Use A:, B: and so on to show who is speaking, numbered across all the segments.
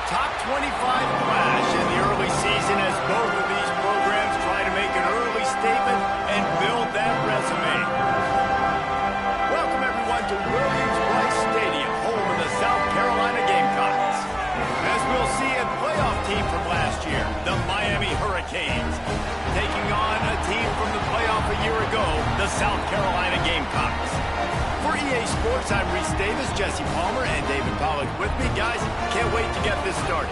A: top 25 clash in the early season as both of these programs try to make an early statement and build that resume. Welcome, everyone, to Williams-Brice Stadium, home of the South Carolina Gamecocks. As we'll see, a playoff team from last year, the Miami Hurricanes, taking on a team from the playoff a year ago, the South Carolina Gamecocks. For EA Sports, I'm Reese Davis, Jesse Palmer, and David Pollack with me. Guys, can't wait to get this started.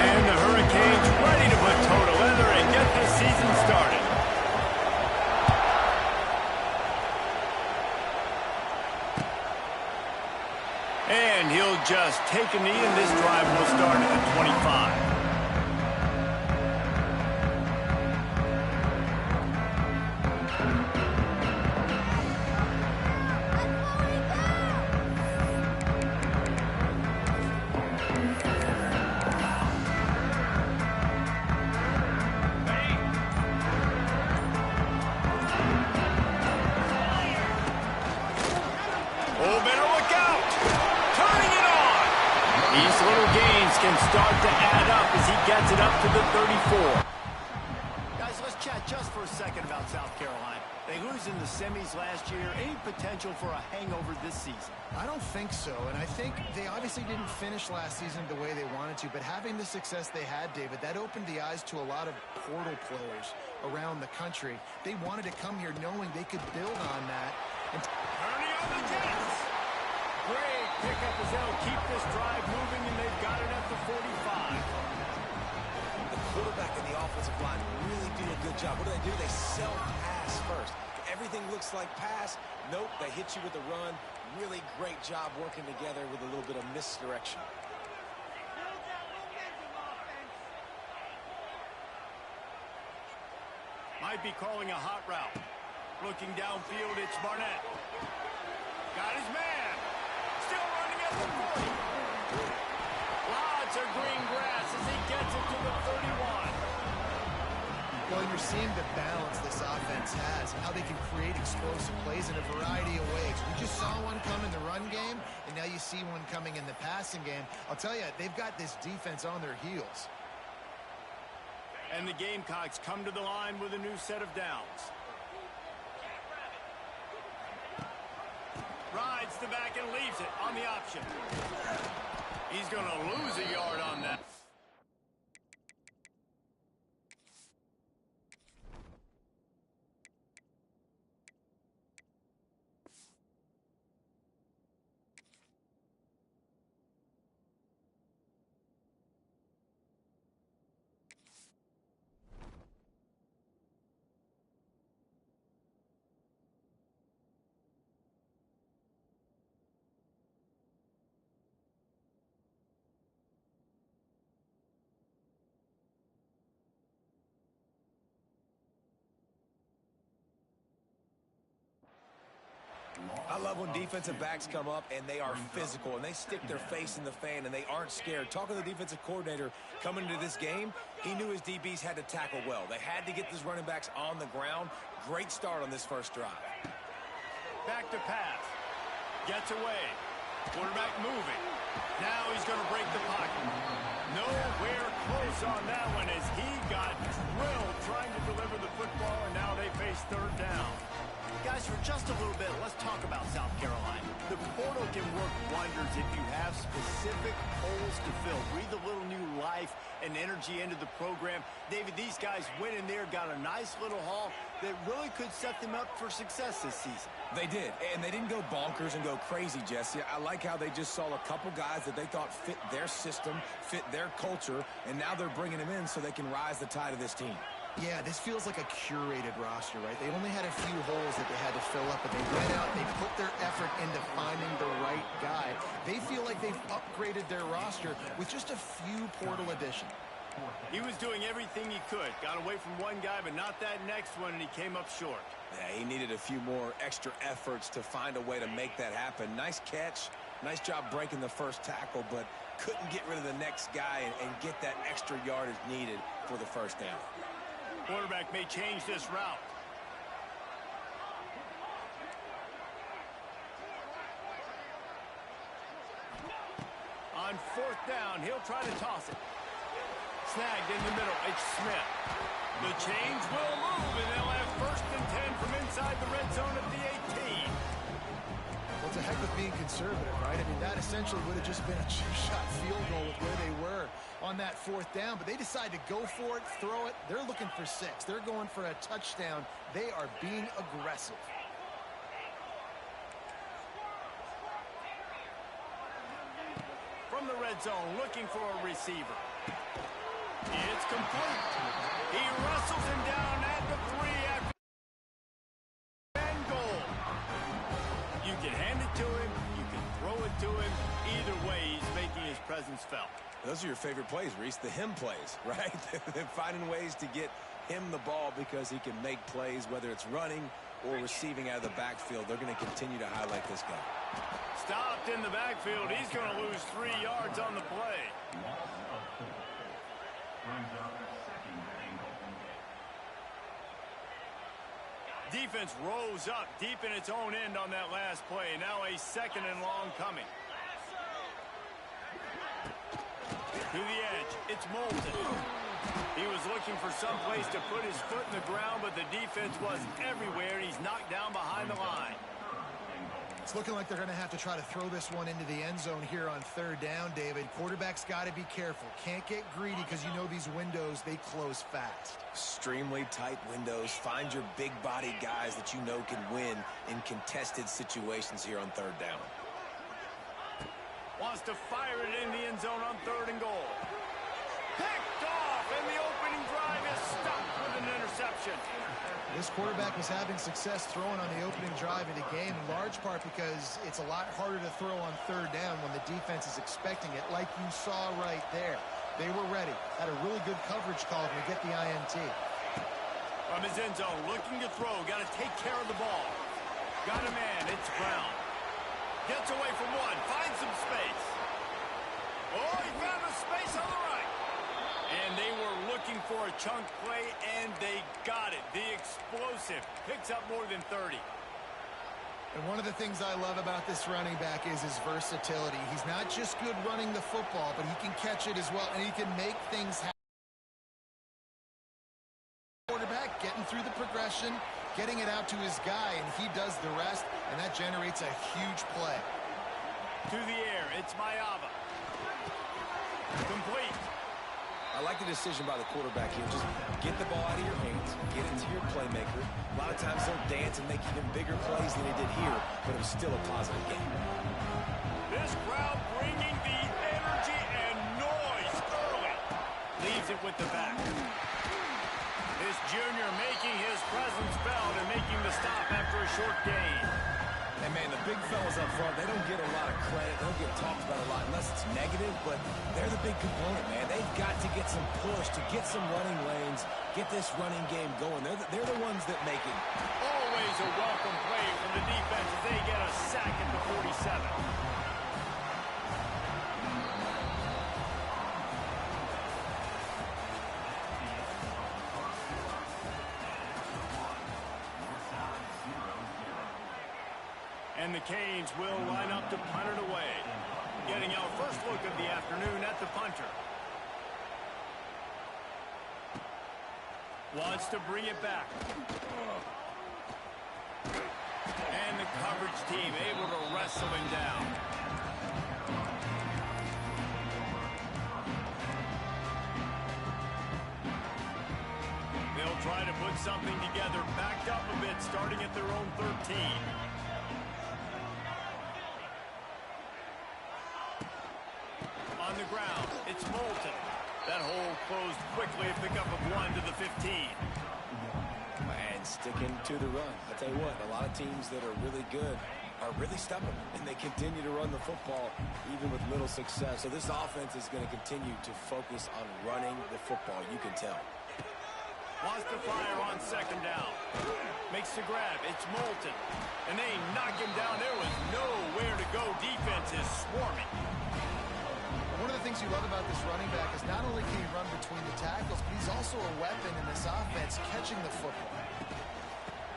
A: And the Hurricanes ready to put toe to leather and get this season started. And he'll just take a knee, and this drive will start at the 25. Oh, better look out! Turning it on! These little gains can start to add up as he gets it up to the 34. Guys, let's chat just for a second about South Carolina. They lose in the semis last year. Any potential for a hangover this season?
B: I don't think so, and I think they obviously didn't finish last season the way they wanted to, but having the success they had, David, that opened the eyes to a lot of portal players around the country. They wanted to come here knowing they could build on that. And
A: Turning on the Jets! Great pickup as they'll keep this drive moving, and they've got it at the 45.
C: The quarterback and the offensive line really do a good job. What do? They self-pass first. Everything looks like pass. Nope, they hit you with a run. Really great job working together with a little bit of misdirection.
A: Might be calling a hot route. Looking downfield, it's Barnett. Got his man. Still running at the 40. Lots of green grass as he gets it to the 31.
B: well, you're seeing the balance this offense has and how they can create explosive plays in a variety of ways. We just saw one come in the run game, and now you see one coming in the passing game. I'll tell you, they've got this defense on their heels.
A: And the Gamecocks come to the line with a new set of downs. Rides the back and leaves it on the option. He's going to lose a yard on that.
C: I love when defensive backs come up and they are physical and they stick their face in the fan and they aren't scared. Talking to the defensive coordinator coming into this game, he knew his DBs had to tackle well. They had to get these running backs on the ground. Great start on this first drive.
A: Back to pass. Gets away. Quarterback moving. Now he's going to break the pocket. Nowhere close on that one as he got drilled trying to deliver the football, and now they face third down. Guys, for just a little bit, let's talk about South Carolina. The portal can work wonders if you have specific holes to fill. Breathe a little new life and energy into the program. David, these guys went in there, got a nice little haul that really could set them up for success this season.
C: They did, and they didn't go bonkers and go crazy, Jesse. I like how they just saw a couple guys that they thought fit their system, fit their culture, and now they're bringing them in so they can rise the tide of this team.
B: Yeah, this feels like a curated roster, right? They only had a few holes that they had to fill up, but they went out, they put their effort into finding the right guy. They feel like they've upgraded their roster with just a few portal additions.
A: He was doing everything he could. Got away from one guy, but not that next one, and he came up short.
C: Yeah, he needed a few more extra efforts to find a way to make that happen. Nice catch, Nice job breaking the first tackle, but couldn't get rid of the next guy and get that extra yardage needed for the first down.
A: Quarterback may change this route. On fourth down, he'll try to toss it. Snagged in the middle. It's Smith. The chains will move, and they'll have 1st and 10 from inside the red zone at the 18.
B: Well, it's a heck of being conservative, right? I mean, that essentially would have just been a chip-shot field goal with where they were on that 4th down. But they decide to go for it, throw it. They're looking for 6. They're going for a touchdown. They are being aggressive.
A: From the red zone, looking for a receiver. It's complete. He wrestles him down at the 3 after and goal. You can hand it to him. You can throw it to him. Either way, he's making his presence felt.
C: Those are your favorite plays, Reese, the him plays, right? They're finding ways to get him the ball because he can make plays, whether it's running or receiving out of the backfield. They're going to continue to highlight this guy.
A: Stopped in the backfield. He's going to lose 3 yards on the play. Defense rose up deep in its own end on that last play. Now a 2nd and long coming. To the edge. It's Moulton. He was looking for some place to put his foot in the ground, but the defense was everywhere, and he's knocked down behind the line.
B: It's looking like they're going to have to try to throw this one into the end zone here on 3rd down, David. Quarterback's got to be careful. Can't get greedy because you know these windows, they close fast.
C: Extremely tight windows. Find your big-bodied guys that you know can win in contested situations here on 3rd down.
A: Wants to fire it in the end zone on 3rd and goal. Picked off, and the opening drive is stopped with an interception.
B: This quarterback was having success throwing on the opening drive of the game, in large part because it's a lot harder to throw on 3rd down when the defense is expecting it, like you saw right there. They were ready. Had a really good coverage call to get the INT.
A: From his end zone, looking to throw. Got to take care of the ball. Got a man. It's Brown. Gets away from one. Finds some space. Oh, he found a space on the right. And they were looking for a chunk play, and they got it. The explosive picks up more than 30.
B: And one of the things I love about this running back is his versatility. He's not just good running the football, but he can catch it as well, and he can make things happen. Quarterback getting through the progression, getting it out to his guy, and he does the rest, and that generates a huge play.
A: To the air, it's Mayava. Complete.
C: I like the decision by the quarterback here. Just get the ball out of your hands, get it to your playmaker. A lot of times they'll dance and make even bigger plays than they did here, but it was still a positive game.
A: This crowd bringing the energy and noise early. Leaves it with the back. This junior making his presence felt and making the stop after a short gain.
C: And, man, the big fellas up front, they don't get a lot of credit. They don't get talked about a lot unless it's negative, but they're the big component, man. They've got to get some push, to get some running lanes, get this running game going. They're the ones that make it.
A: Always a welcome play from the defense as they get a sack at the 47. And the Canes will line up to punt it away. Getting our first look of the afternoon at the punter. Wants to bring it back. And the coverage team able to wrestle him down. They'll try to put something together, backed up a bit, starting at their own 13. On the ground, it's Moulton. That hole closed quickly, a pickup of 1 to the 15.
C: And sticking to the run. I tell you what, a lot of teams that are really good are really stubborn, and they continue to run the football even with little success. So this offense is going to continue to focus on running the football, you can tell.
A: Wants to fire on second down. Makes the grab. It's Moulton. And they knock him down. There was nowhere to go. Defense is swarming.
B: One of the things you love about this running back is not only can he run between the tackles, but he's also a weapon in this offense catching the football.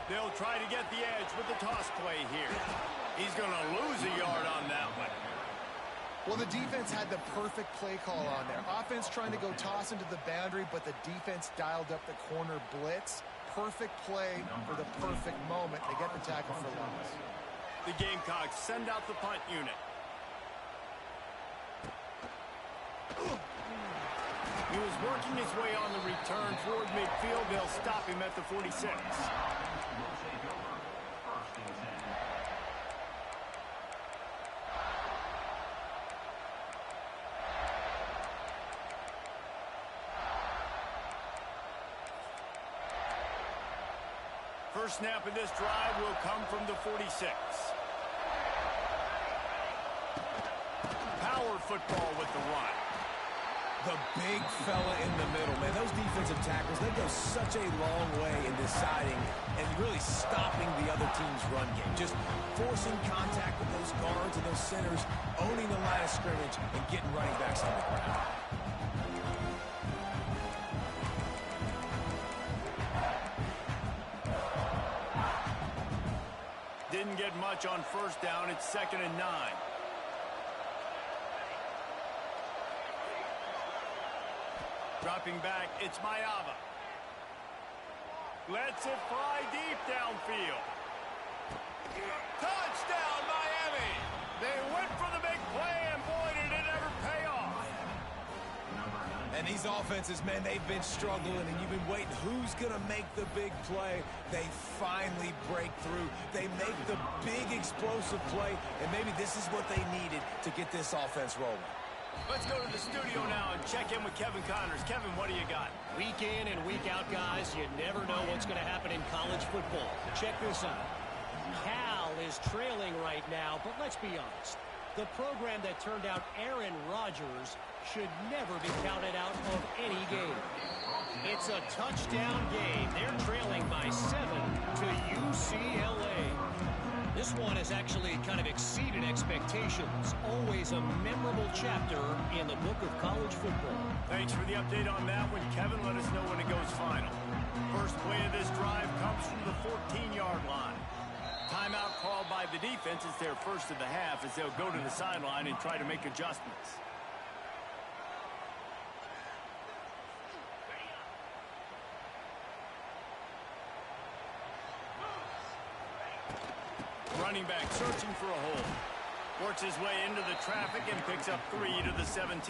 A: They'll try to get the edge with the toss play here. He's going to lose a yard on that one.
B: Well, the defense had the perfect play call on there. Offense trying to go toss into the boundary, but the defense dialed up the corner blitz. Perfect play for the perfect moment. They get the tackle for loss.
A: The Gamecocks send out the punt unit. He was working his way on the return toward midfield. They'll stop him at the 46. First snap of this drive will come from the 46. Power football with the run.
C: The big fella in the middle, man. Those defensive tackles, they go such a long way in deciding and really stopping the other team's run game. Just forcing contact with those guards and those centers, owning the line of scrimmage, and getting running backs on the ground.
A: Didn't get much on first down. It's 2nd and 9. Dropping back, it's Mayava. Lets it fly deep downfield. Touchdown, Miami! They went for the big play, and boy, did it ever pay off.
C: And these offenses, man, they've been struggling, and you've been waiting. Who's going to make the big play? They finally break through. They make the big explosive play, and maybe this is what they needed to get this offense rolling.
A: Let's go to the studio now and check in with Kevin Connors. Kevin, what do you got?
D: Week in and week out, guys, you never know what's going to happen in college football. Check this out. Cal is trailing right now, but let's be honest. The program that turned out Aaron Rodgers should never be counted out of any game. It's a touchdown game. They're trailing by 7 to UCLA. This one has actually kind of exceeded expectations. Always a memorable chapter in the book of college football.
A: Thanks for the update on that one, Kevin. Let us know when it goes final. First play of this drive comes from the 14-yard line. Timeout called by the defense. It's their first of the half as they'll go to the sideline and try to make adjustments. Running back searching for a hole. Works his way into the traffic and picks up 3 to the 17.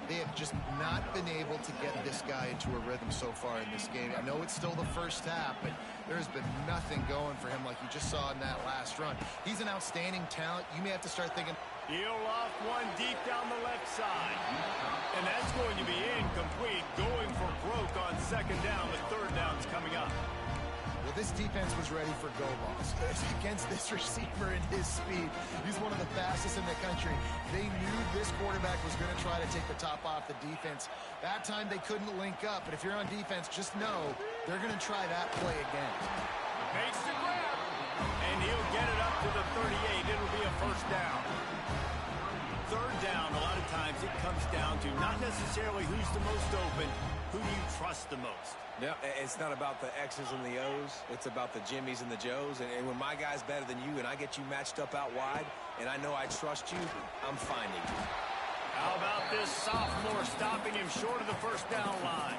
B: They have just not been able to get this guy into a rhythm so far in this game. I know it's still the first half, but there's been nothing going for him like you just saw in that last run. He's an outstanding talent. You may have to start thinking.
A: He'll loft one deep down the left side. And that's going to be incomplete. Going for broke on second down. The third down's coming up.
B: Well, this defense was ready for go balls. Against this receiver and his speed, he's one of the fastest in the country. They knew this quarterback was going to try to take the top off the defense. That time they couldn't link up, but if you're on defense, just know they're going to try that play again.
A: Makes the grab, and he'll get it up to the 38. It'll be a first down. Third down, a lot of times it comes down to not necessarily who's the most open, who do you trust the most?
C: No, it's not about the X's and the O's. It's about the Jimmys and the Joes. And when my guy's better than you and I get you matched up out wide and I know I trust you, I'm finding you.
A: How about this sophomore stopping him short of the first down line?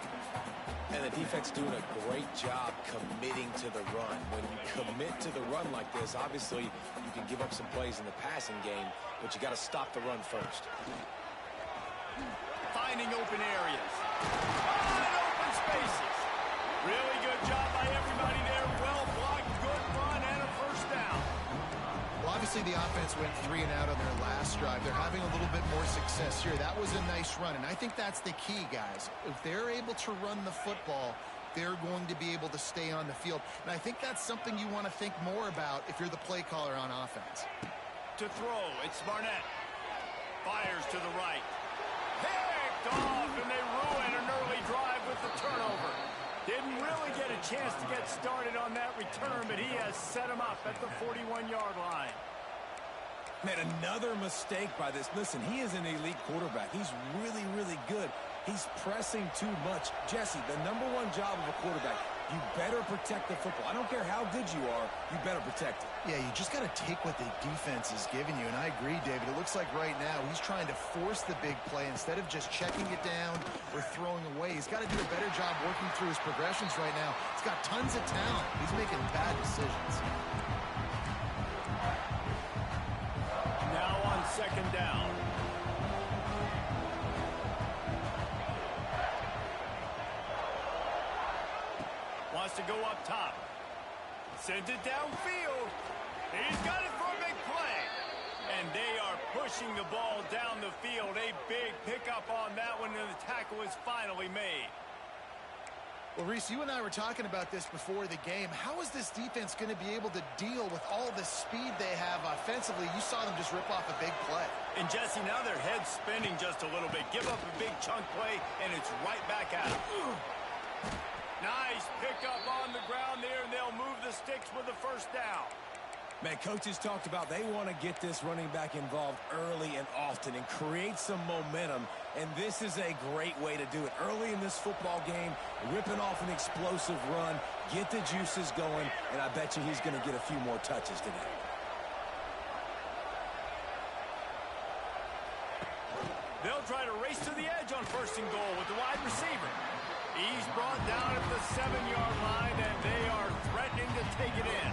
C: And the defense doing a great job committing to the run. When you commit to the run like this, obviously you can give up some plays in the passing game, but you got to stop the run first.
A: Finding open areas. Wide open spaces. Really good job by everybody there. Well blocked, good run, and a first down.
B: Well, obviously the offense went 3 and out on their last drive. They're having a little bit more success here. That was a nice run, and I think that's the key, guys. If they're able to run the football, they're going to be able to stay on the field. And I think that's something you want to think more about if you're the play caller on offense.
A: To throw, it's Barnett. Fires to the right. Picked off, and they ruin an early drive with the turnover. chance to get started on that return, but he has set him up at the 41-yard line.
C: Man, another mistake by this. Listen, he is an elite quarterback. He's really, really good. He's pressing too much. Jesse, the #1 job of a quarterback, you better protect the football. I don't care how good you are, you better protect it.
B: Yeah, you just got to take what the defense is giving you, and I agree, David. It looks like right now he's trying to force the big play instead of just checking it down or throwing away. He's got to do a better job working through his progressions right now. He's got tons of talent. He's making bad decisions.
A: Now on second down. Wants to go up top. Sends it downfield. He's got it for a big play. And they are pushing the ball down the field. A big pickup on that one, and the tackle is finally made.
B: Well, Reese, you and I were talking about this before the game. How is this defense going to be able to deal with all the speed they have offensively? You saw them just rip off a big play.
A: And, Jesse, now their head's spinning just a little bit. Give up a big chunk play, and it's right back out. Nice pickup on the ground there, and they'll move the sticks with the first down.
C: Man, coaches talked about they want to get this running back involved early and often and create some momentum, and this is a great way to do it. Early in this football game, ripping off an explosive run, get the juices going, and I bet you he's going to get a few more touches today.
A: They'll try to race to the edge on first and goal with the wide receiver. He's brought down at the 7-yard line, and they are threatening to take it in.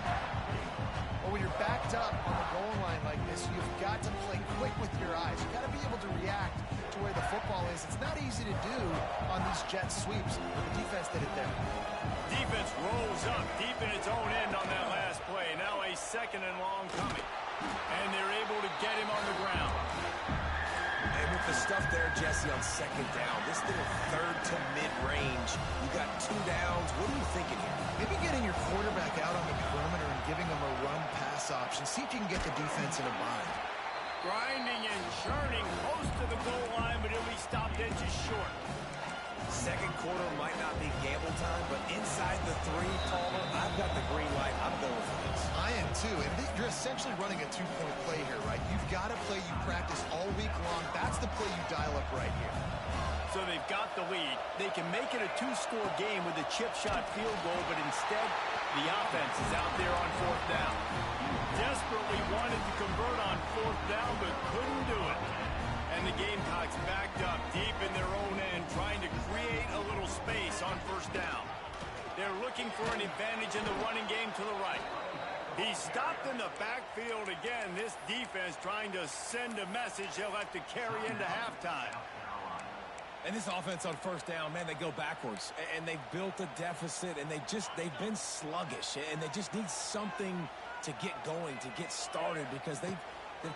B: Well, when you're backed up on the goal line like this, you've got to play quick with your eyes. You've got to be able to react to where the football is. It's not easy to do on these jet sweeps, but the defense did it there.
A: Defense rolls up deep in its own end on that last play. Now a second and long coming. And they're able to get him on the ground.
C: And with the stuff there, Jesse, on second down, this little third to mid-range, you got 2 downs. What are you thinking here?
B: Maybe getting your quarterback out on the perimeter and giving him a run-pass option. See if you can get the defense in a bind.
A: Grinding and churning close to the goal line, but he'll be stopped inches short.
C: Second quarter might not be gamble time, but inside the 3, Palmer, I've got the green light. I'm going for this.
B: I am too, and you're essentially running a 2-point play here, right? You've got a play you practice all week long. That's the play you dial up right here.
A: So they've got the lead. They can make it a 2-score game with a chip shot field goal, but instead, the offense is out there on fourth down. Desperately wanted to convert on fourth down, but couldn't do it. And the Gamecocks backed up deep in their own end, trying to create a little space on first down. They're looking for an advantage in the running game to the right. He stopped in the backfield again. This defense trying to send a message they'll have to carry into halftime.
C: And this offense on first down, man, they go backwards. And they've built a deficit, and they've been sluggish. And they just need something to get going, to get started, because they've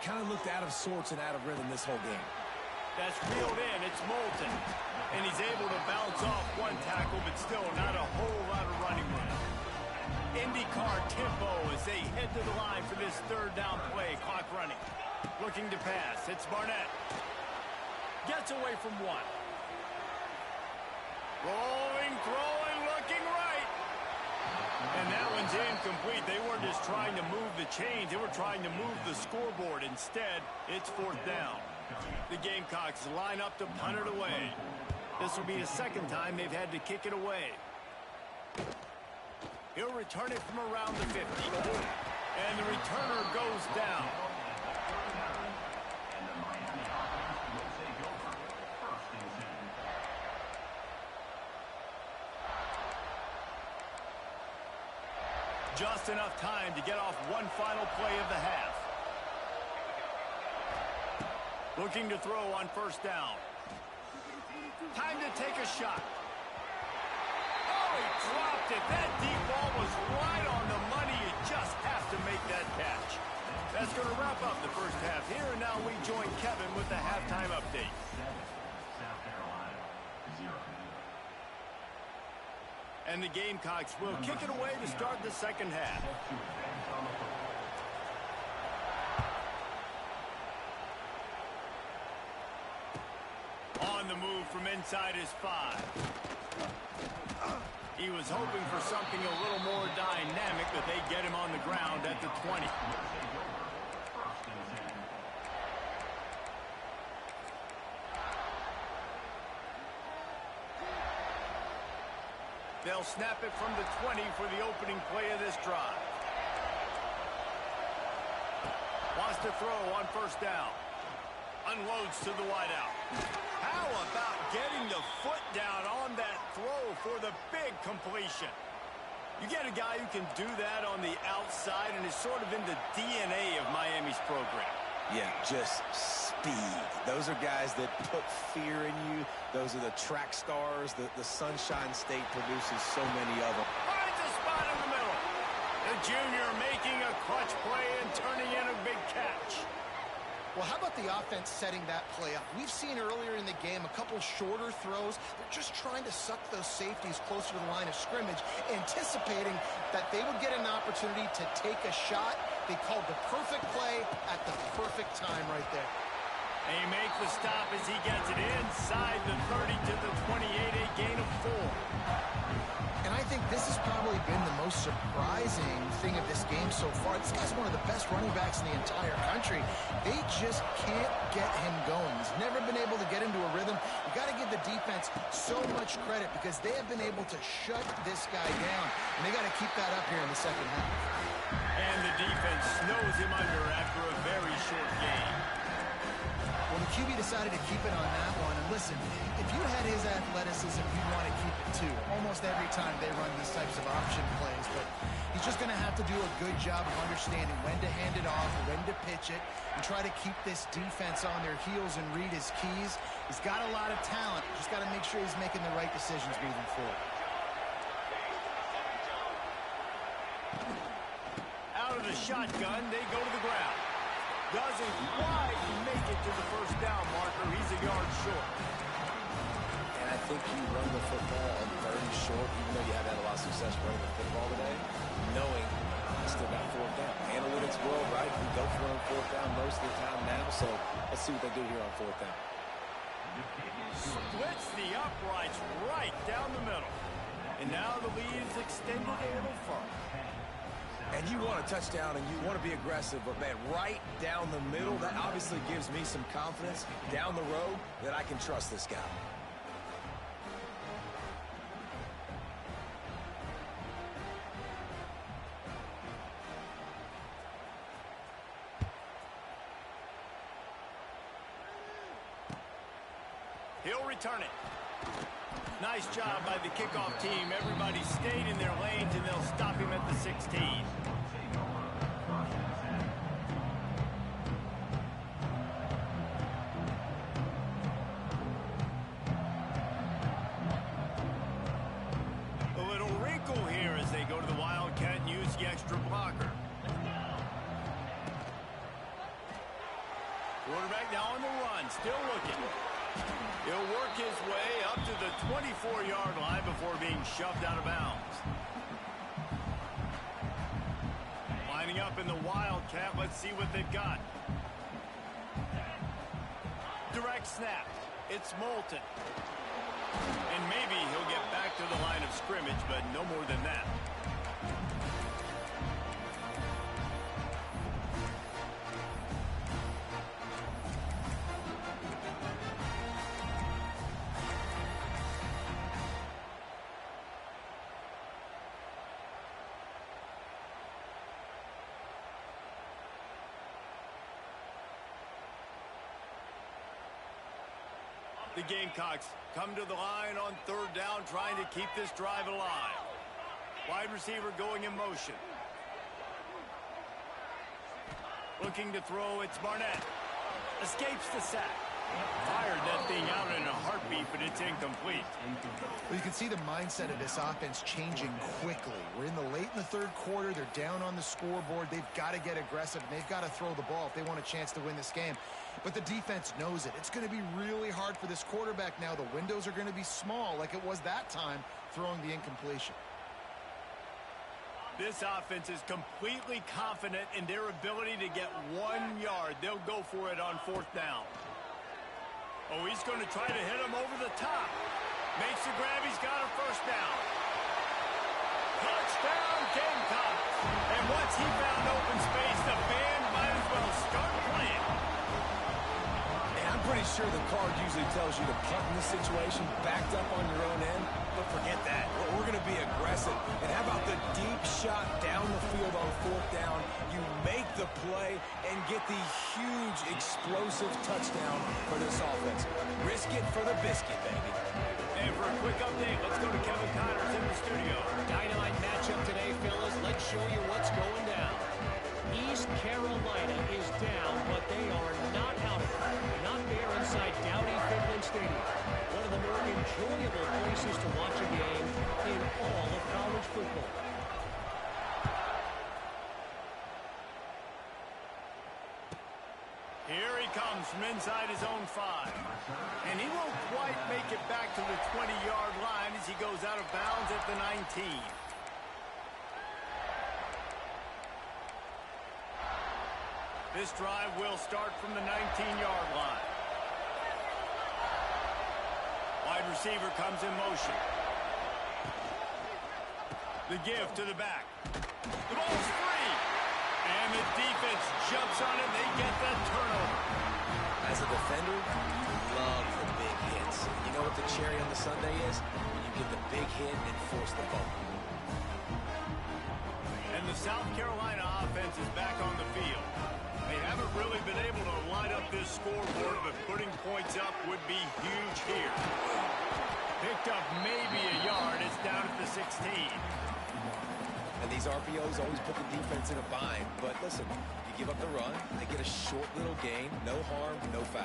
C: kind of looked out of sorts and out of rhythm this whole game.
A: That's reeled in. It's Moulton. And he's able to bounce off one tackle, but still not a whole lot of running room. IndyCar tempo as they head to the line for this third down play. Clock running. Looking to pass. It's Barnett. Gets away from one. Rolling, throwing, looking right. And that one's incomplete. They weren't just trying to move the chains. They were trying to move the scoreboard. Instead, it's fourth down. The Gamecocks line up to punt it away. This will be the second time they've had to kick it away. He'll return it from around the 50. And the returner goes down. Just enough time to get off one final play of the half. Looking to throw on first down. Time to take a shot. Oh, he dropped it. That deep ball was right on the money. You just have to make that catch. That's going to wrap up the first half here, and now we join Kevin with the halftime update. And the Gamecocks will kick it away to start the second half. On the move from inside his 5. He was hoping for something a little more dynamic, that they get him on the ground at the 20. They'll snap it from the 20 for the opening play of this drive. Wants to throw on first down. Unloads to the wideout. How about getting the foot down on that throw for the big completion? You get a guy who can do that on the outside and is sort of in the DNA of Miami's program.
C: Yeah, just speed. Those are guys that put fear in you. Those are the track stars. The Sunshine State produces so many of them.
A: Finds a spot in the middle. The junior making a clutch play and turning in a big catch.
B: Well, how about the offense setting that play up? We've seen earlier in the game a couple shorter throws. They're just trying to suck those safeties closer to the line of scrimmage, anticipating that they would get an opportunity to take a shot. They called the perfect play at the perfect time right there.
A: They make the stop as he gets it inside the 30 to the 28, a gain of 4.
B: And I think this has probably been the most surprising thing of this game so far. This guy's one of the best running backs in the entire country. They just can't get him going. He's never been able to get into a rhythm. You got to give the defense so much credit because they have been able to shut this guy down. And they got to keep that up here in the second half.
A: And the defense snows him under after a very short game.
B: Well, the QB decided to keep it on that one. And listen, if you had his athleticism, you'd want to keep it too. Almost every time they run these types of option plays. But he's just going to have to do a good job of understanding when to hand it off, when to pitch it, and try to keep this defense on their heels and read his keys. He's got a lot of talent. Just got to make sure he's making the right decisions moving forward.
A: Out of the shotgun, they go to the ground. Doesn't quite make it to the first down marker. He's a yard short.
C: And I think you run the football on third and short, even though you have had a lot of success running the football today, knowing you still got fourth down. Analytics world, right? We go for it on fourth down most of the time now, so let's see what they do here on fourth down.
A: Splits the uprights right down the middle. And now the lead is extended a little further.
C: And you want a touchdown and you want to be aggressive, but man, right down the middle, that obviously gives me some confidence down the road that I can trust this guy.
A: He'll return it. Nice job by the kickoff team. Everybody stayed in their lanes, and they'll stop him at the 16. A little wrinkle here as they go to the Wildcat and use the extra blocker. Quarterback now on the run, still looking. He'll work his way up to the 24-yard line before being shoved out of bounds. Lining up in the Wildcat. Let's see what they've got. Direct snap. It's Moulton. And maybe he'll get back to the line of scrimmage, but no more than that. The Gamecocks come to the line on third down, trying to keep this drive alive. Wide receiver going in motion. Looking to throw, it's Barnett. Escapes the sack. Fired that thing out in a heartbeat, but it's incomplete.
B: Well, you can see the mindset of this offense changing quickly. We're in the third quarter. They're down on the scoreboard. They've got to get aggressive, and they've got to throw the ball if they want a chance to win this game. But the defense knows it. It's going to be really hard for this quarterback now. The windows are going to be small like it was that time throwing the incompletion.
A: This offense is completely confident in their ability to get 1 yard. They'll go for it on fourth down. Oh, he's going to try to hit him over the top. Makes the grab. He's got a first down. he found open space. The band might as well start playing.
C: And I'm pretty sure the card usually tells you to punt in this situation, backed up on your own end. But forget that. We're going to be aggressive. And how about the deep shot down the field on fourth down? You make the play and get the huge explosive touchdown for this offense. Risk it for the biscuit, baby.
A: And for a quick update, let's go to Kevin Connors in the studio.
D: Dynamite matchup today, fellas. Let's show you what's going down. East Carolina is down, but they are not out of it. Not there inside Dowdy-Finklen Stadium. One of the more enjoyable places to watch a game in all of college football.
A: Here he comes from inside his own 5. And he won't quite make it back to the 20-yard line as he goes out of bounds at the 19. This drive will start from the 19-yard line. Wide receiver comes in motion. The give to the back. The ball's free. And the defense jumps on it. They get the turnover.
C: As a defender, you love the big hits. You know what the cherry on the sundae is? When you get the big hit and force the fumble.
A: And the South Carolina offense is back on the field. They haven't really been able to light up this scoreboard, but putting points up would be huge here. Picked up maybe a yard. It's down at the 16.
C: And these RPOs always put the defense in a bind. But listen, you give up the run, they get a short little gain, no harm, no foul.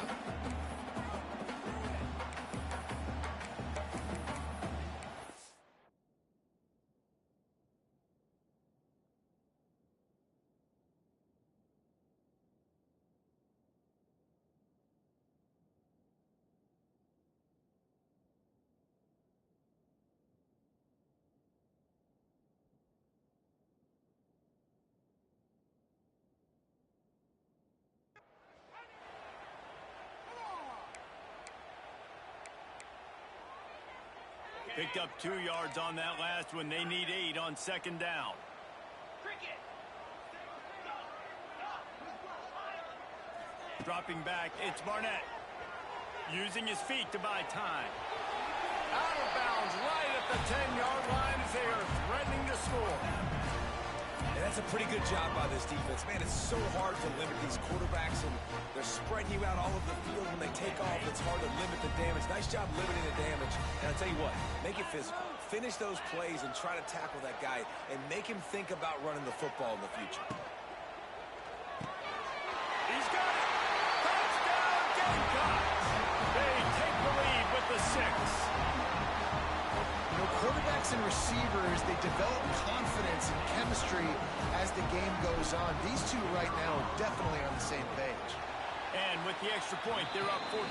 A: Picked up 2 yards on that last one. They need 8 on second down. Dropping back, it's Barnett. Using his feet to buy time. Out of bounds right at the 10-yard line as they are threatening to score.
C: And that's a pretty good job by this defense. Man, it's so hard to limit these quarterbacks, and they're spreading you out all over the field. When they take off, it's hard to limit the damage. Nice job limiting the damage. And I'll tell you what, make it physical. Finish those plays and try to tackle that guy and make him think about running the football in the future.
A: He's got it. Touchdown, Gamecocks. They take the lead with the 6.
B: You know, quarterbacks and receivers, they develop confidence and chemistry as the game goes on. These two right now are definitely on the same page.
A: And with the extra point, they're up 14-10.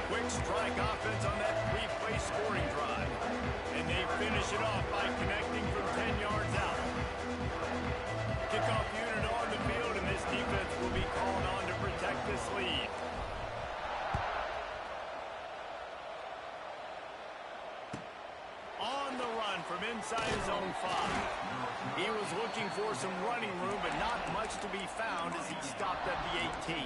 A: Quick strike offense on that 3-play scoring drive. And they finish it off by connecting from 10 yards out. Kickoff unit on the field, and this defense will be called on to protect this lead. On the run from inside his own 5. He was looking for some running room, but not much to be found as he stopped at the 18.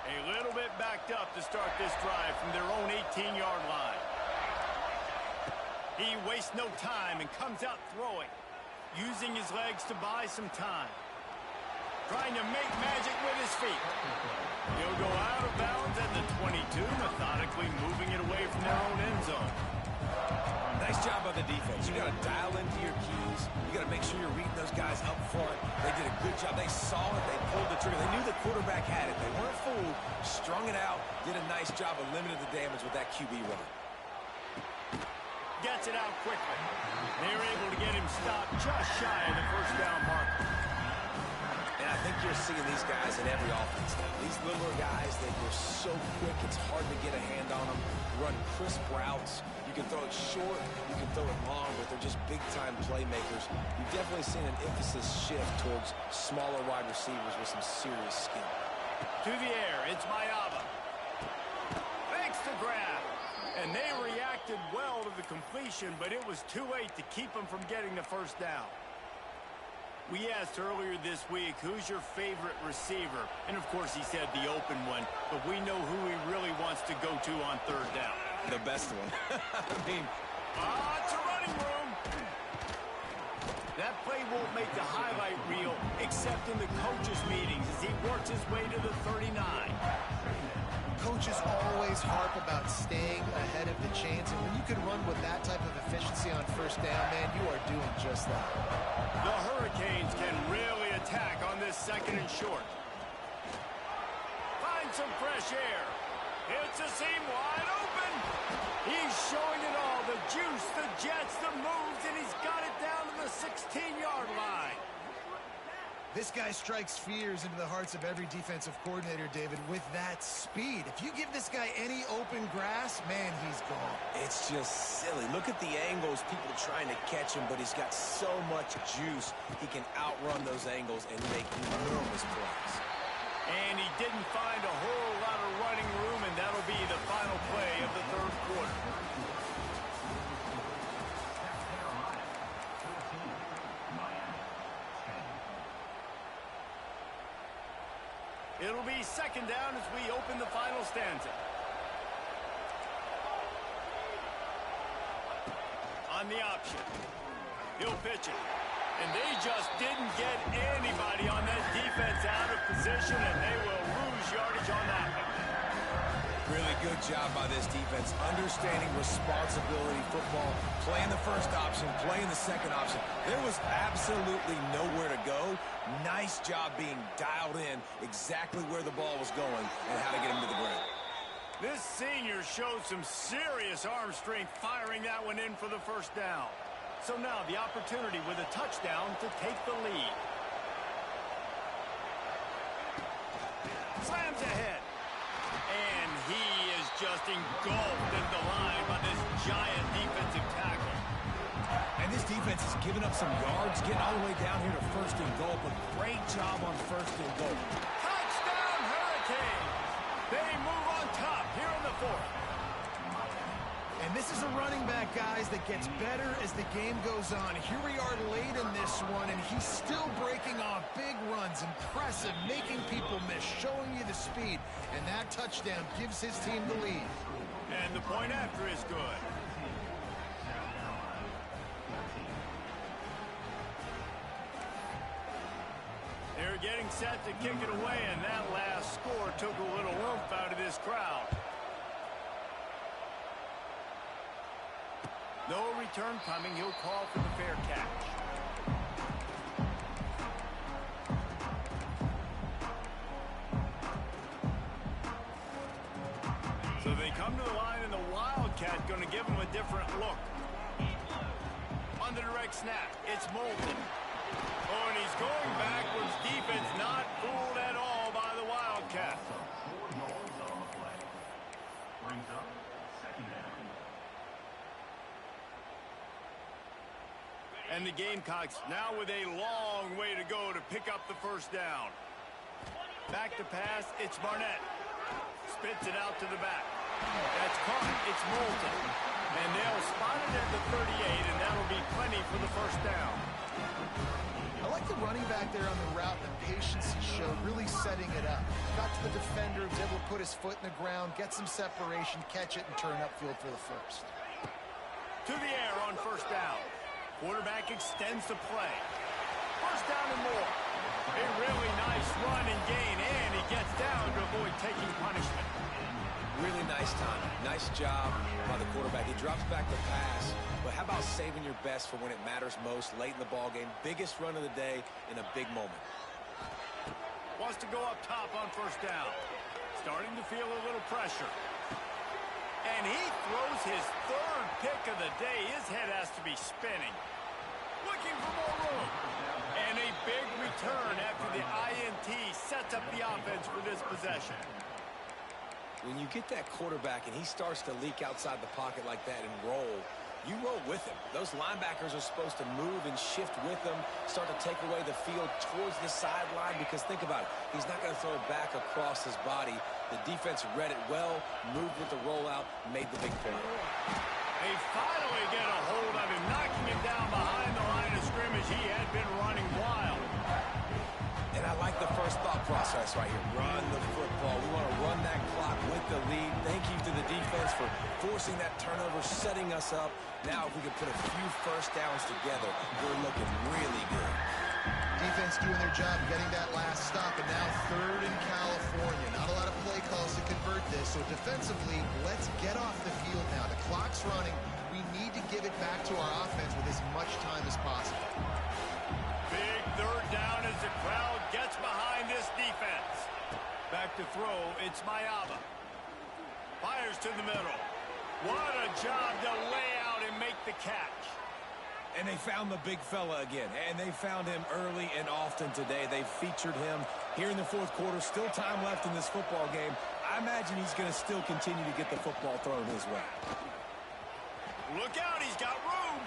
A: A little bit backed up to start this drive from their own 18-yard line. He wastes no time and comes out throwing, using his legs to buy some time. Trying to make magic with his feet. He'll go out of bounds at the 22, methodically moving it away from their own end zone.
C: Nice job by the defense. You got to dial into your keys. You got to make sure you're reading those guys up front. They did a good job. They saw it. They pulled the trigger. They knew the quarterback had it. They weren't fooled. Strung it out. Did a nice job of limiting the damage with that QB run.
A: Gets it out quickly. They're able to get him stopped just shy of the first down marker.
C: And I think you're seeing these guys in every offense now. These littler guys, they're so quick, it's hard to get a hand on them. Run crisp routes. You can throw it's short, you can throw it long, but they're just big-time playmakers. You've definitely seen an emphasis shift towards smaller wide receivers with some serious skill.
A: To the air, it's Mayava. Makes the grab. And they reacted well to the completion, but it was too late to keep them from getting the first down. We asked earlier this week, who's your favorite receiver? And, of course, he said the open one, but we know who he really wants to go to on third down.
C: The best one. I mean...
A: It's a running room. That play won't make the highlight reel, except in the coaches' meetings as he works his way to the 39.
B: Coaches always harp about staying ahead of the chains, and when you can run with that type of efficiency on first down, man, you are doing just that.
A: The Hurricanes can really attack on this second and short. Find some fresh air. It's a seam wide open. He's showing it all, the juice, the jets, the moves, and he's got it down to the 16-yard line.
B: This guy strikes fears into the hearts of every defensive coordinator, David, with that speed. If you give this guy any open grass, man, he's gone.
C: It's just silly. Look at the angles, people trying to catch him, but he's got so much juice. He can outrun those angles and make enormous plays.
A: And he didn't find a whole lot of running room, and that'll be the final play of the third quarter. It'll be second down as we open the final stanza. On the option. He'll pitch it. And they just didn't get anybody on that defense out of position, and they will lose yardage on that one.
C: Really good job by this defense, understanding responsibility football, playing the first option, playing the second option. There was absolutely nowhere to go. Nice job being dialed in exactly where the ball was going and how to get him to the ground.
A: This senior showed some serious arm strength firing that one in for the first down. So now the opportunity with a touchdown to take the lead. Slams ahead. And he is just engulfed in the line by this giant defensive tackle.
C: And this defense has given up some yards, getting all the way down here to first and goal, but great job on first and goal.
A: Touchdown, Hurricanes! They move on top here in the fourth.
B: And this is a running back, guys, that gets better as the game goes on. Here we are late in this one, and he's still breaking off big runs. Impressive, making people miss, showing you the speed. And that touchdown gives his team the lead.
A: And the point after is good. They're getting set to kick it away, and that last score took a little oomph out of this crowd. No return coming. He'll call for the fair catch. So they come to the line, and the Wildcat going to give him a different look. On the direct snap, it's Moulton. Oh, and he's going backwards. Defense not fooled at all by the Wildcat. And the Gamecocks now with a long way to go to pick up the first down. Back to pass, it's Barnett. Spits it out to the back. That's caught, it's Moulton. And they'll spot it at the 38, and that'll be plenty for the first down.
B: I like the running back there on the route, the patience he showed, really setting it up. Got to the defender, was able to put his foot in the ground, get some separation, catch it, and turn upfield for the first.
A: To the air on first down. Quarterback extends the play. First down and more. A really nice run and gain, and he gets down to avoid taking punishment.
C: Really nice timing. Nice job by the quarterback. He drops back the pass, but how about saving your best for when it matters most late in the ball game? Biggest run of the day in a big moment.
A: Wants to go up top on first down. Starting to feel a little pressure. And he throws his third pick of the day. His head has to be spinning. Looking for more room. And a big return after the INT sets up the offense for this possession.
C: When you get that quarterback and he starts to leak outside the pocket like that and roll, you roll with him. Those linebackers are supposed to move and shift with them, start to take away the field towards the sideline, because think about it. He's not going to throw it back across his body. The defense read it well, moved with the rollout, made the big play.
A: They finally get a hold of him, knocking him down behind the line of scrimmage. He had been running wild.
C: And I like the first thought process right here. Run the football. We want to run that clock with the lead. Thank you to the defense for forcing that turnover, setting us up. Now, if we could put a few first downs together, we're looking really good.
B: Defense doing their job, getting that last stop, and now third in California. Not a lot of play calls to convert this, so defensively, let's get off the field now. The clock's running. We need to give it back to our offense with as much time as possible.
A: Big third down as the crowd gets behind this defense. Back to throw, it's Mayaba. Fires to the middle. What a job to lay out and make the catch.
C: And they found the big fella again, and they found him early and often today. They featured him here in the fourth quarter. Still time left in this football game. I imagine he's going to still continue to get the football thrown his way.
A: Look out, he's got room.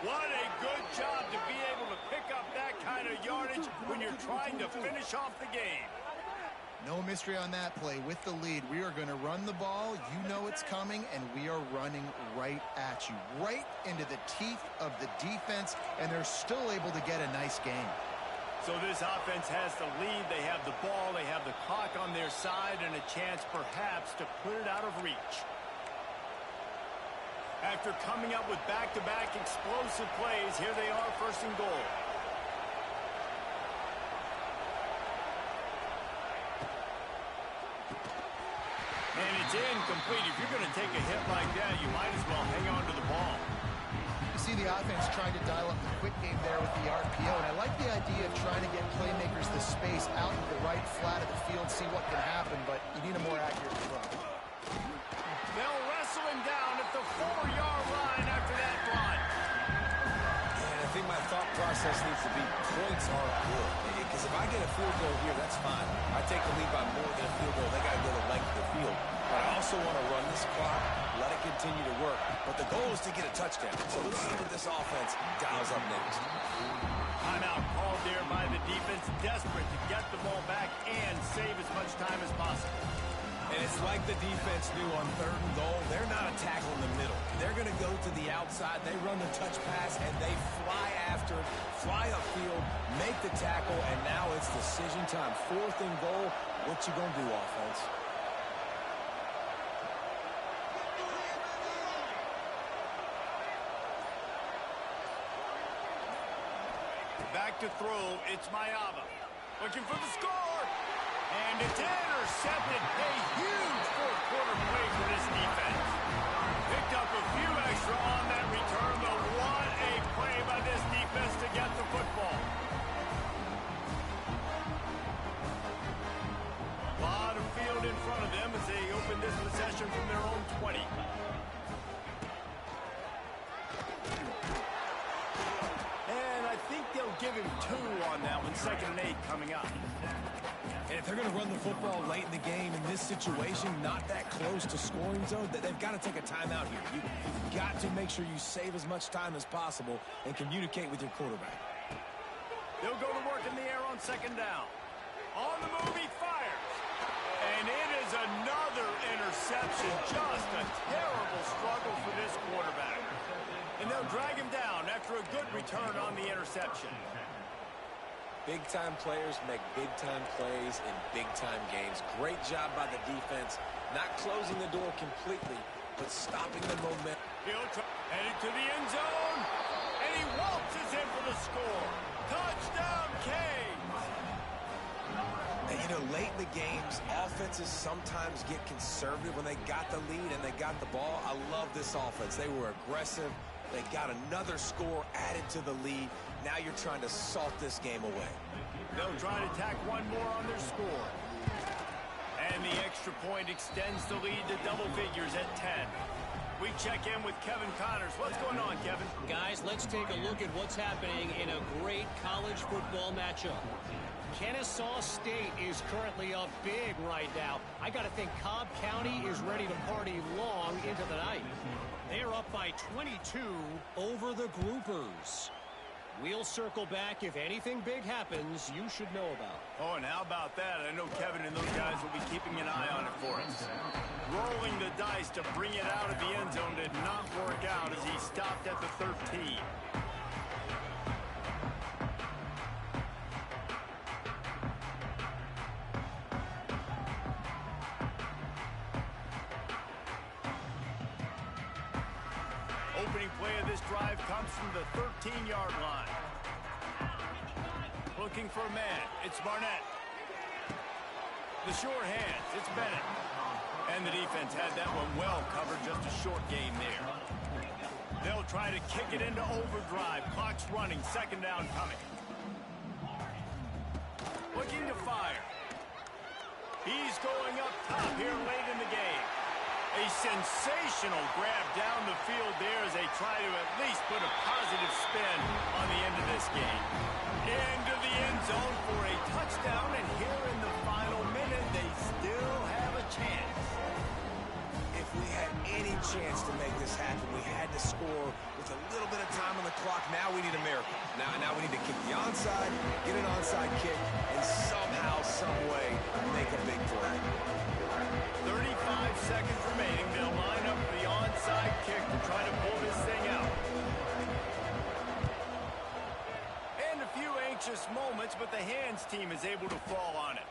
A: What a good job to be able to pick up that kind of yardage when you're trying to finish off the game.
B: No mystery on that play. With the lead, we are going to run the ball. You know it's coming, and we are running right at you, right into the teeth of the defense, and they're still able to get a nice game.
A: So this offense has the lead. They have the ball. They have the clock on their side and a chance perhaps to put it out of reach. After coming up with back-to-back explosive plays, here they are, first and goal. And it's incomplete. If you're going to take a hit like that, you might as well hang on to the ball.
B: You see the offense trying to dial up the quick game there with the RPO, and I like the idea of trying to get playmakers the space out in the right flat of the field, see what can happen, but you need a more accurate throw.
A: They'll wrestle him down at the 4-yard line after that run.
C: And I think my thought process needs to be points are good. Because if I get a field goal here, that's fine. I take the lead by more than a field goal. They got to go the length of the field. But I also want to run this clock, let it continue to work. But the goal is to get a touchdown. So let's see what this offense dials up next.
A: Timeout called there by the defense, desperate to get the ball back and save as much time as possible.
C: And it's like the defense knew on third and goal. They're not a tackle in the middle. They're going to go to the outside. They run the touch pass, and they fly after it, fly upfield, make the tackle, and now it's decision time. Fourth and goal. What you going to do, offense?
A: Back to throw, it's Mayaba. Looking for the score. And it's intercepted. A huge fourth-quarter play for this defense. Picked up a few extra on that return, but what a play by this defense to get the football. A lot of field in front of them as they open this possession from their own 20. And I think they'll give him 2 on that one. 2nd and 8 coming up.
C: And if they're going to run the football late in the game in this situation, not that close to scoring zone, they've got to take a timeout here. You've got to make sure you save as much time as possible and communicate with your quarterback.
A: They'll go to work in the air on 2nd down. On the move, he fires. And it is another interception. Just a terrible struggle for this quarterback. And they'll drag him down after a good return on the interception.
C: Big-time players make big-time plays in big-time games. Great job by the defense, not closing the door completely, but stopping the momentum.
A: Headed to the end zone, and he waltzes in for the score. Touchdown, Canes!
C: And, you know, late in the games, offenses sometimes get conservative when they got the lead and they got the ball. I love this offense. They were aggressive. They got another score added to the lead. Now you're trying to salt this game away.
A: They'll try to tack one more on their score. And the extra point extends the lead to double figures at 10. We check in with Kevin Connors. What's going on, Kevin?
D: Guys, let's take a look at what's happening in a great college football matchup. Kennesaw State is currently up big right now. I got to think Cobb County is ready to party long into the night. They're up by 22 over the Groupers. We'll circle back. If anything big happens, you should know about.
A: Oh, and how about that? I know Kevin and those guys will be keeping an eye on it for us. Rolling the dice to bring it out of the end zone did not work out as he stopped at the 13. Opening play of this drive comes from the 13-yard line. Looking for a man. It's Barnett. The short hands. It's Bennett. And the defense had that one well covered. Just a short game there. They'll try to kick it into overdrive. Clock's running. Second down coming. Looking to fire. He's going up top here late in the game. A sensational grab down the field there as they try to at least put a positive spin on the end of this game. Into the end zone for a touchdown, and here in the final minute, they still have a chance.
C: If we had any chance to make this happen, we had to score with a little bit of time on the clock. Now we need a miracle. Now we need to kick the onside, get an onside kick, and somehow, some way, make a big play.
A: 35 seconds remaining. They'll line up for the onside kick to try to pull this thing out. And a few anxious moments, but the hands team is able to fall on it.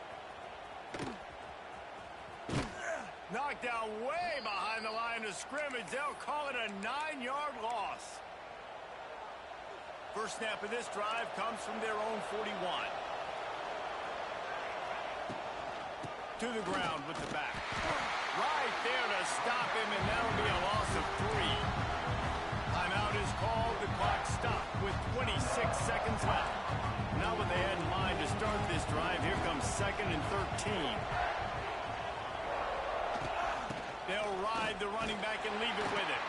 A: Knocked down way behind the line of scrimmage. They'll call it a 9-yard loss. First snap of this drive comes from their own 41. To the ground with the back. Right there to stop him, and that'll be a loss of 3. Timeout is called. The clock stopped with 26 seconds left. Not what they had in mind to start this drive. Here comes second and 13. They'll ride the running back and leave it with him.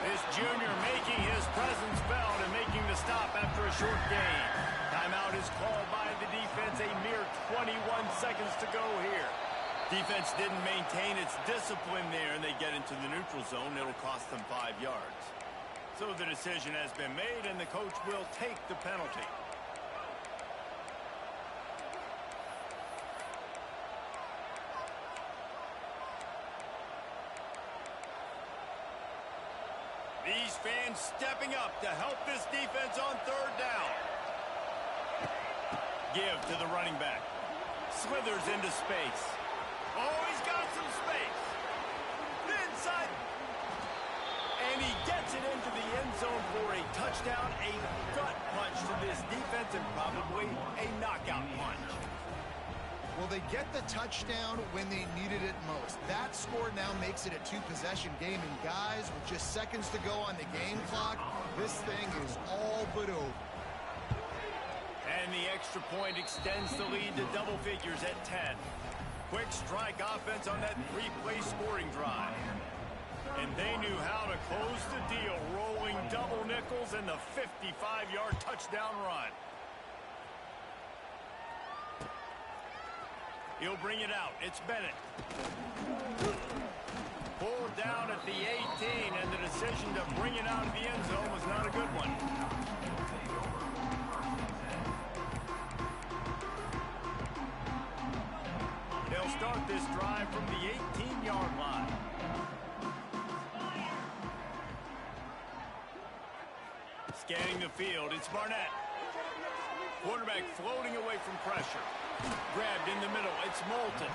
A: This junior making his presence felt and making the stop after a short gain. Timeout is called by the defense. A mere 21 seconds to go here. Defense didn't maintain its discipline there, and they get into the neutral zone. It'll cost them 5 yards. So the decision has been made, and the coach will take the penalty. These fans stepping up to help this defense on third down. Give to the running back. Slithers into space. Oh, he's got some space. Inside. And he gets it into the end zone for a touchdown, a gut punch to this defense, and probably a knockout punch.
B: Well, they get the touchdown when they needed it most. That score now makes it a 2-possession game, and guys, with just seconds to go on the game clock, this thing is all but over.
A: And the extra point extends the lead to double figures at 10. Quick strike offense on that 3-play scoring drive. And they knew how to close the deal, rolling double nickels and the 55-yard touchdown run. He'll bring it out. It's Bennett. Pulled down at the 18, and the decision to bring it out of the end zone was not a good one. They'll start this drive from the 18-yard line. Scanning the field, it's Barnett. Quarterback floating away from pressure. Grabbed in the middle, it's Moulton.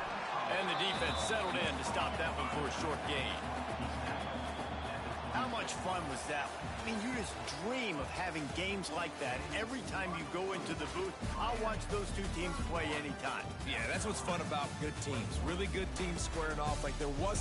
A: And the defense settled in to stop that one for a short gain. How much fun was that one? I mean, you just dream of having games like that. Every time you go into the booth, I'll watch those two teams play anytime.
C: Yeah, that's what's fun about good teams. Really good teams squaring off like there was